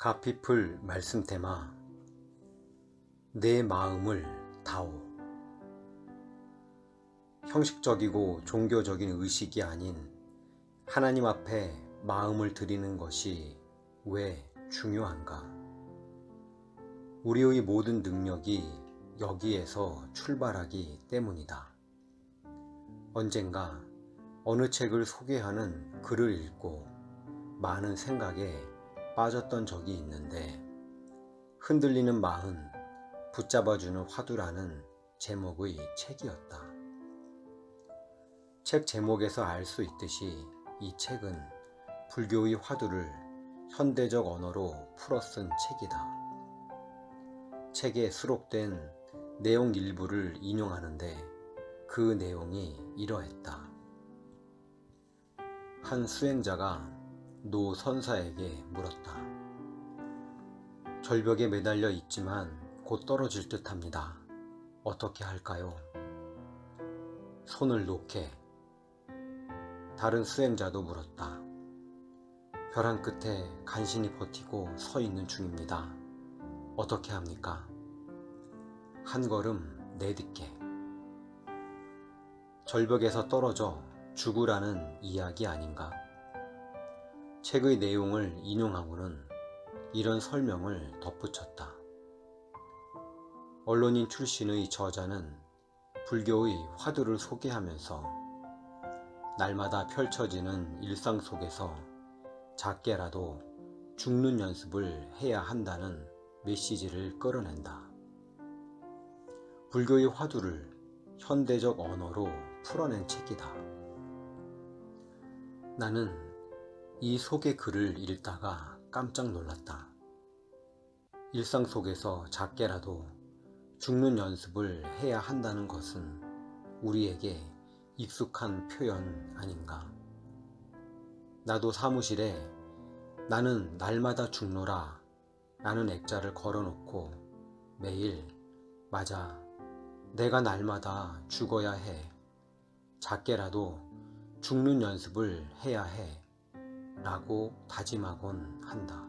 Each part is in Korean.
가피풀 말씀 테마 내 마음을 다오. 형식적이고 종교적인 의식이 아닌 하나님 앞에 마음을 드리는 것이 왜 중요한가? 우리의 모든 능력이 여기에서 출발하기 때문이다. 언젠가 어느 책을 소개하는 글을 읽고 많은 생각에 빠졌던 적이 있는데, 흔들리는 마음 붙잡아주는 화두라는 제목의 책이었다. 책 제목에서 알 수 있듯이 이 책은 불교의 화두를 현대적 언어로 풀어 쓴 책이다. 책에 수록된 내용 일부를 인용하는데 그 내용이 이러했다. 한 수행자가 노 선사에게 물었다. 절벽에 매달려 있지만 곧 떨어질 듯 합니다. 어떻게 할까요? 손을 놓게. 다른 수행자도 물었다. 벼랑 끝에 간신히 버티고 서 있는 중입니다. 어떻게 합니까? 한 걸음 내딛게. 절벽에서 떨어져 죽으라는 이야기 아닌가? 책의 내용을 인용하고는 이런 설명을 덧붙였다. 언론인 출신의 저자는 불교의 화두를 소개하면서 날마다 펼쳐지는 일상 속에서 작게라도 죽는 연습을 해야 한다는 메시지를 끌어낸다. 불교의 화두를 현대적 언어로 풀어낸 책이다. 나는 이 소개 글을 읽다가 깜짝 놀랐다. 일상 속에서 작게라도 죽는 연습을 해야 한다는 것은 우리에게 익숙한 표현 아닌가? 나도 사무실에 나는 날마다 죽노라 라는 액자를 걸어놓고 매일 맞아, 내가 날마다 죽어야 해. 작게라도 죽는 연습을 해야 해. 라고 다짐하곤 한다.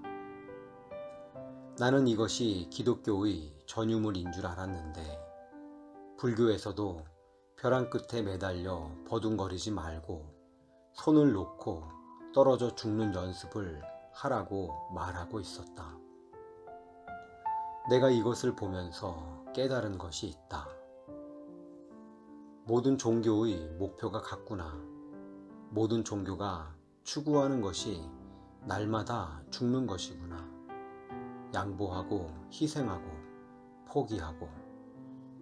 나는 이것이 기독교의 전유물인 줄 알았는데, 불교에서도 벼랑 끝에 매달려 버둥거리지 말고 손을 놓고 떨어져 죽는 연습을 하라고 말하고 있었다. 내가 이것을 보면서 깨달은 것이 있다. 모든 종교의 목표가 같구나. 모든 종교가 추구하는 것이 날마다 죽는 것이구나. 양보하고 희생하고 포기하고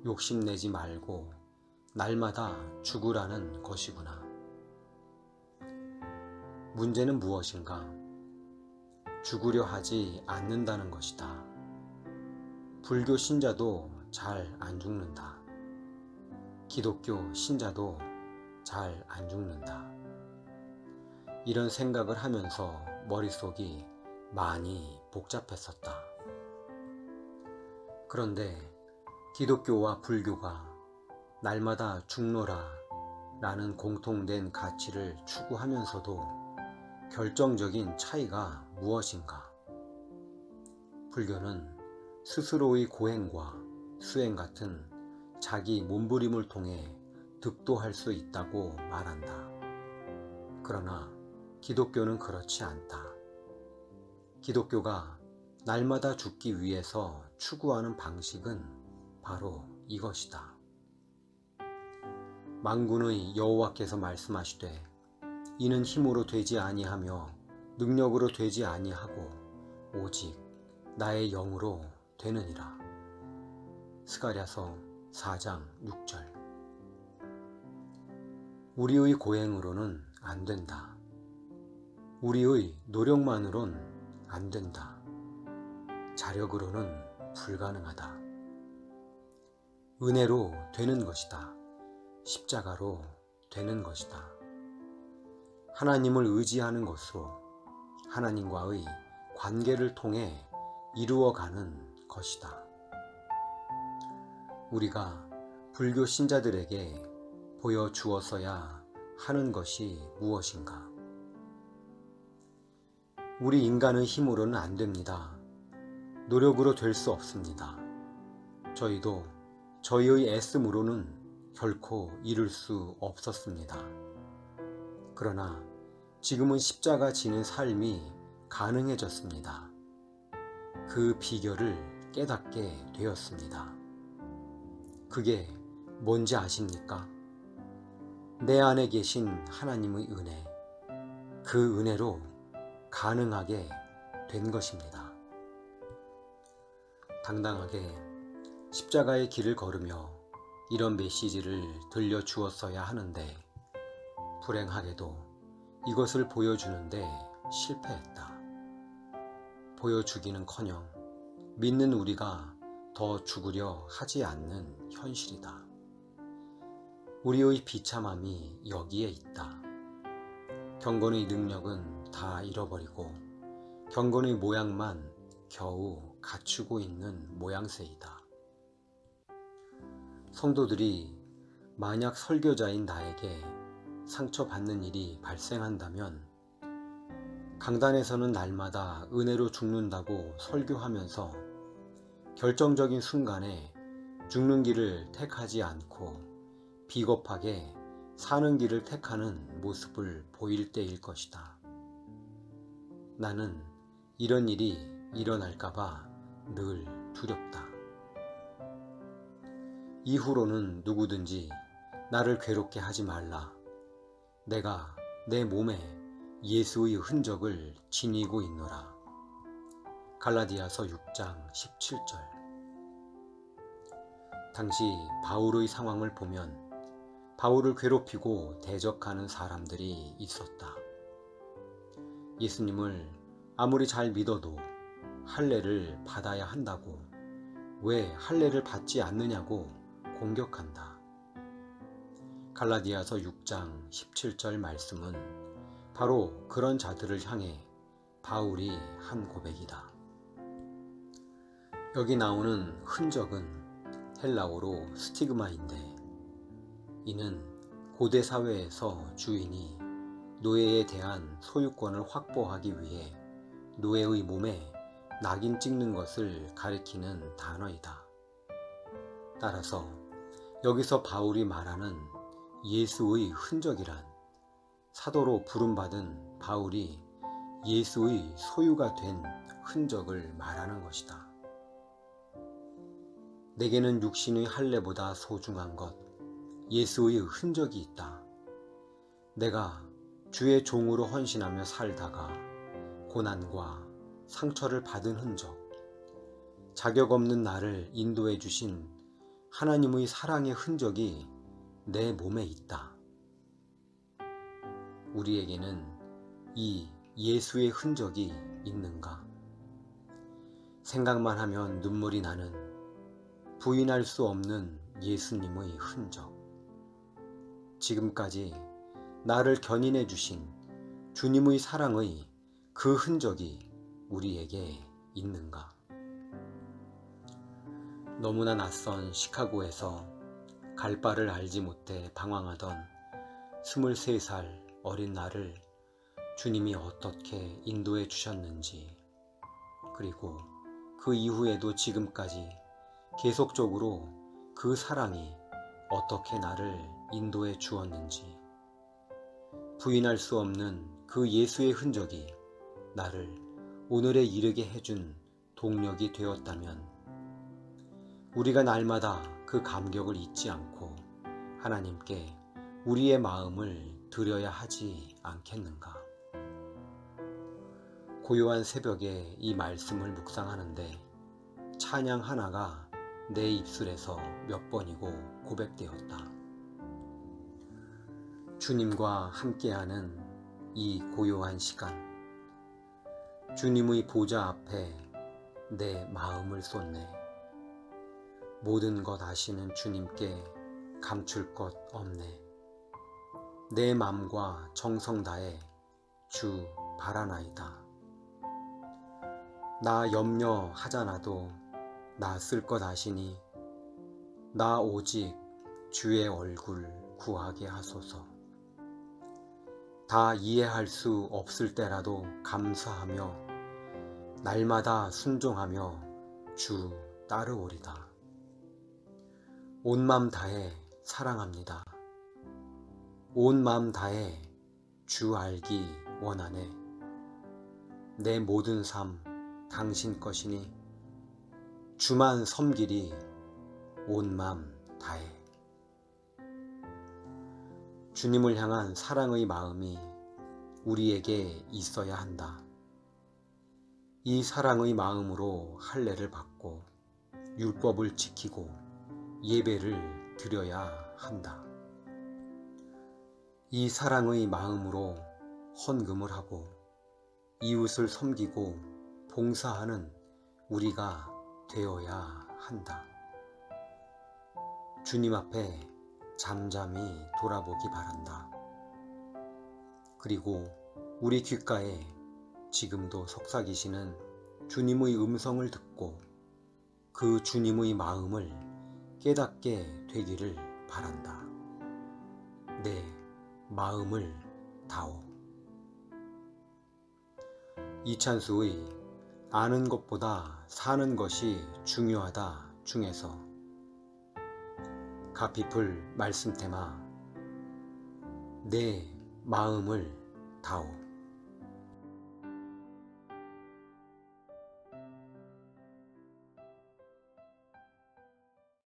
욕심내지 말고 날마다 죽으라는 것이구나. 문제는 무엇인가? 죽으려 하지 않는다는 것이다. 불교 신자도 잘 안 죽는다. 기독교 신자도 잘 안 죽는다. 이런 생각을 하면서 머릿속이 많이 복잡했었다. 그런데 기독교와 불교가 날마다 죽노라 라는 공통된 가치를 추구하면서도 결정적인 차이가 무엇인가? 불교는 스스로의 고행과 수행 같은 자기 몸부림을 통해 득도할 수 있다고 말한다. 그러나 기독교는 그렇지 않다. 기독교가 날마다 죽기 위해서 추구하는 방식은 바로 이것이다. 만군의 여호와께서 말씀하시되 이는 힘으로 되지 아니하며 능력으로 되지 아니하고 오직 나의 영으로 되느니라. 스가랴서 4장 6절. 우리의 고행으로는 안 된다. 우리의 노력만으론 안 된다. 자력으로는 불가능하다. 은혜로 되는 것이다. 십자가로 되는 것이다. 하나님을 의지하는 것으로 하나님과의 관계를 통해 이루어가는 것이다. 우리가 불교 신자들에게 보여주었어야 하는 것이 무엇인가? 우리 인간의 힘으로는 안 됩니다. 노력으로 될 수 없습니다. 저희도 저희의 애씀으로는 결코 이룰 수 없었습니다. 그러나 지금은 십자가 지는 삶이 가능해졌습니다. 그 비결을 깨닫게 되었습니다. 그게 뭔지 아십니까? 내 안에 계신 하나님의 은혜, 그 은혜로 가능하게 된 것입니다. 당당하게 십자가의 길을 걸으며 이런 메시지를 들려주었어야 하는데 불행하게도 이것을 보여주는데 실패했다. 보여주기는커녕 믿는 우리가 더 죽으려 하지 않는 현실이다. 우리의 비참함이 여기에 있다. 경건의 능력은 다 잃어버리고 경건의 모양만 겨우 갖추고 있는 모양새이다. 성도들이 만약 설교자인 나에게 상처받는 일이 발생한다면 강단에서는 날마다 은혜로 죽는다고 설교하면서 결정적인 순간에 죽는 길을 택하지 않고 비겁하게 사는 길을 택하는 모습을 보일 때일 것이다. 나는 이런 일이 일어날까봐 늘 두렵다. 이후로는 누구든지 나를 괴롭게 하지 말라. 내가 내 몸에 예수의 흔적을 지니고 있노라. 갈라디아서 6장 17절. 당시 바울의 상황을 보면 바울을 괴롭히고 대적하는 사람들이 있었다. 예수님을 아무리 잘 믿어도 할례를 받아야 한다고, 왜 할례를 받지 않느냐고 공격한다. 갈라디아서 6장 17절 말씀은 바로 그런 자들을 향해 바울이 한 고백이다. 여기 나오는 흔적은 헬라어로 스티그마인데 이는 고대 사회에서 주인이 노예에 대한 소유권을 확보하기 위해 노예의 몸에 낙인 찍는 것을 가리키는 단어이다. 따라서 여기서 바울이 말하는 예수의 흔적이란 사도로 부름받은 바울이 예수의 소유가 된 흔적을 말하는 것이다. 내게는 육신의 할례보다 소중한 것, 예수의 흔적이 있다. 내가 주의 종으로 헌신하며 살다가 고난과 상처를 받은 흔적, 자격 없는 나를 인도해 주신 하나님의 사랑의 흔적이 내 몸에 있다. 우리에게는 이 예수의 흔적이 있는가? 생각만 하면 눈물이 나는 부인할 수 없는 예수님의 흔적. 지금까지 나를 견인해 주신 주님의 사랑의 그 흔적이 우리에게 있는가? 너무나 낯선 시카고에서 갈 바를 알지 못해 방황하던 23살 어린 나를 주님이 어떻게 인도해 주셨는지, 그리고 그 이후에도 지금까지 계속적으로 그 사랑이 어떻게 나를 인도해 주었는지, 부인할 수 없는 그 예수의 흔적이 나를 오늘에 이르게 해준 동력이 되었다면 우리가 날마다 그 감격을 잊지 않고 하나님께 우리의 마음을 드려야 하지 않겠는가? 고요한 새벽에 이 말씀을 묵상하는데 찬양 하나가 내 입술에서 몇 번이고 고백되었다. 주님과 함께하는 이 고요한 시간, 주님의 보좌 앞에 내 마음을 쏟네. 모든 것 아시는 주님께 감출 것 없네. 내 맘과 정성 다해 주 바라나이다. 나 염려하잖아도 나 쓸 것 아시니 나 오직 주의 얼굴 구하게 하소서. 다 이해할 수 없을 때라도 감사하며 날마다 순종하며 주 따르오리다. 온 맘 다해 사랑합니다. 온 마음 다해 주 알기 원하네. 내 모든 삶 당신 것이니 주만 섬기리 온 맘 다해. 주님을 향한 사랑의 마음이 우리에게 있어야 한다. 이 사랑의 마음으로 할례를 받고 율법을 지키고 예배를 드려야 한다. 이 사랑의 마음으로 헌금을 하고 이웃을 섬기고 봉사하는 우리가 되어야 한다. 주님 앞에 잠잠히 돌아보기 바란다. 그리고 우리 귓가에 지금도 속삭이시는 주님의 음성을 듣고 그 주님의 마음을 깨닫게 되기를 바란다. 내 마음을 다오. 이찬수의 아는 것보다 사는 것이 중요하다 중에서 가피풀 말씀 테마 내 마음을 다오.